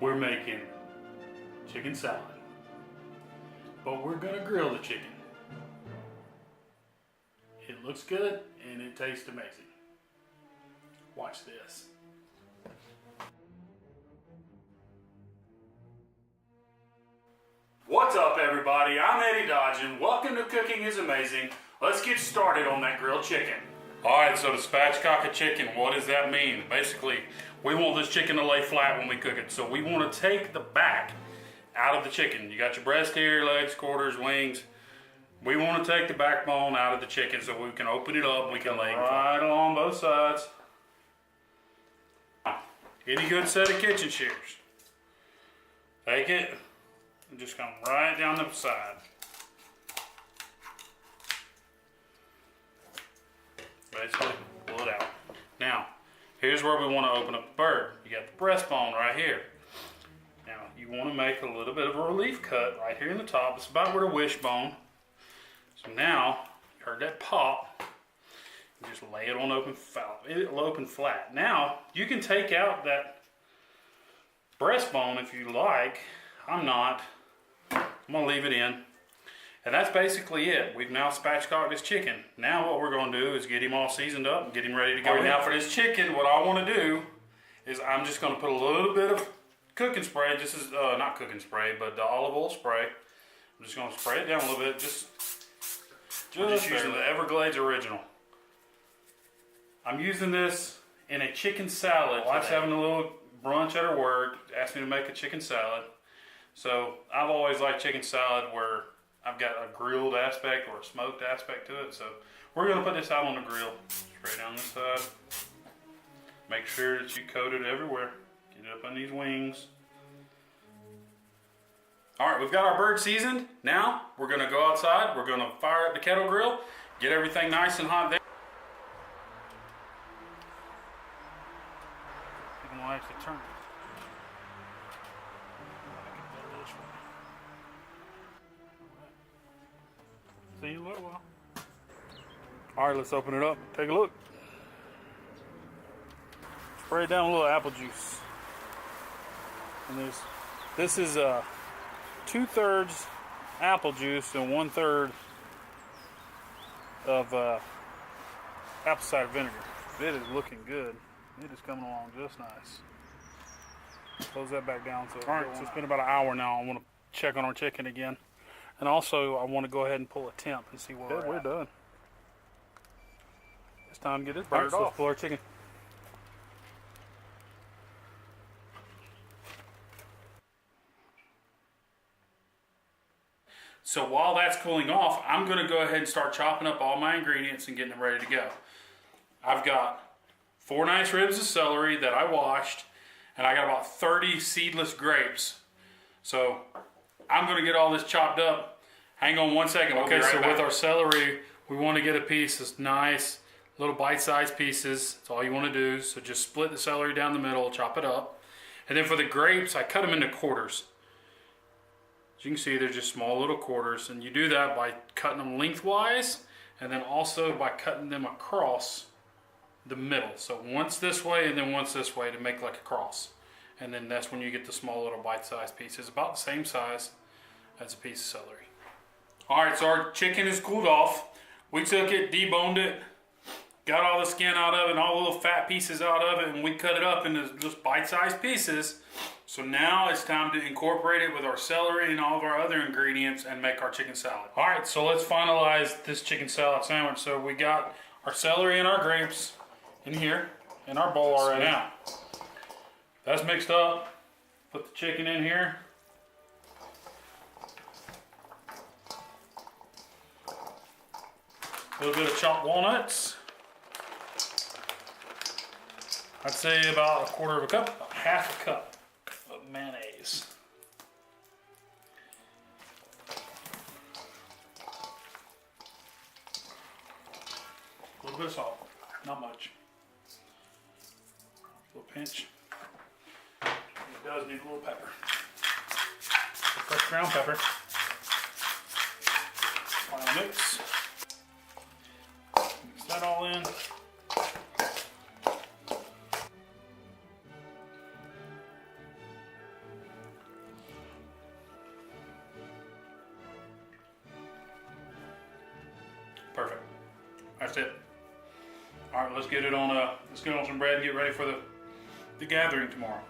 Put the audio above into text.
we're making chicken salad. But we're gonna grill the chicken. It looks good and it tastes amazing. Watch this. What's up everybody? I'm Eddie Dodge and welcome to Cooking is Amazing. Let's get started on that grilled chicken. Alright, so the spatchcock of chicken, what does that mean? Basically, we want this chicken to lay flat when we cook it. So we want to take the back out of the chicken. You got your breast here, legs, quarters, wings. We want to take the backbone out of the chicken so we can open it up and we can lay right along both sides. Any good set of kitchen shears. Take it and just come right down the side. Basically, pull it out. Now, here's where we want to open up the bird. You got the breastbone right here. Now, you want to make a little bit of a relief cut right here in the top. It's about where the wishbone. So now, you heard that pop. You just lay it on open flat. It'll open flat. Now, you can take out that breastbone if you like. I'm not. I'm going to leave it in. And that's basically it. We've now spatchcocked this chicken. Now what we're going to do is get him all seasoned up and get him ready to go. Right, now for this chicken, what I want to do is I'm just going to put a little bit of cooking spray. This is not cooking spray, but the olive oil spray. I'm just going to spray it down a little bit. Just using the Everglades original. I'm using this in a chicken salad. Wife's having a little brunch at her work. Asked me to make a chicken salad. So I've always liked chicken salad where I've got a grilled aspect or a smoked aspect to it. So we're going to put this out on the grill. Straight down this side. Make sure that you coat it everywhere. Get it up on these wings. Alright, we've got our bird seasoned. Now we're going to go outside. We're going to fire up the kettle grill. Get everything nice and hot there. I'm going to actually turn it. See you in a little while. Alright, let's open it up. Take a look. Spray it down with a little apple juice. And this is 2/3 apple juice and 1/3 of apple cider vinegar. It is looking good. It is coming along just nice. Close that back down. Alright, so it's been about an hour now. I want to check on our chicken again. And also, I want to go ahead and pull a temp and see where we're done. It's time to get this bird off. Let's pull our chicken. So while that's cooling off, I'm going to go ahead and start chopping up all my ingredients and getting them ready to go. I've got 4 nice ribs of celery that I washed, and I got about 30 seedless grapes. So I'm going to get all this chopped up. Hang on one second. Okay, so with our celery, we want to get a piece that's nice, little bite-sized pieces. That's all you want to do. So just split the celery down the middle, chop it up. And then for the grapes, I cut them into quarters. As you can see, they're just small little quarters. And you do that by cutting them lengthwise, and then also by cutting them across the middle. So once this way and then once this way to make like a cross. And then that's when you get the small little bite-sized pieces, about the same size as a piece of celery. Alright, so our chicken is cooled off. We took it, deboned it, got all the skin out of it and all the little fat pieces out of it, and we cut it up into just bite-sized pieces. So now it's time to incorporate it with our celery and all of our other ingredients and make our chicken salad. Alright, so let's finalize this chicken salad sandwich. So we got our celery and our grapes in here, in our bowl already. Now, that's mixed up. Put the chicken in here. A little bit of chopped walnuts. I'd say about 1/4 cup, about 1/2 cup of mayonnaise. A little bit of salt, not much. A little pinch. It does need a little pepper. Fresh ground pepper. Final mix. Mix that all in. That's it. All right, let's get it on some bread and get ready for the gathering tomorrow.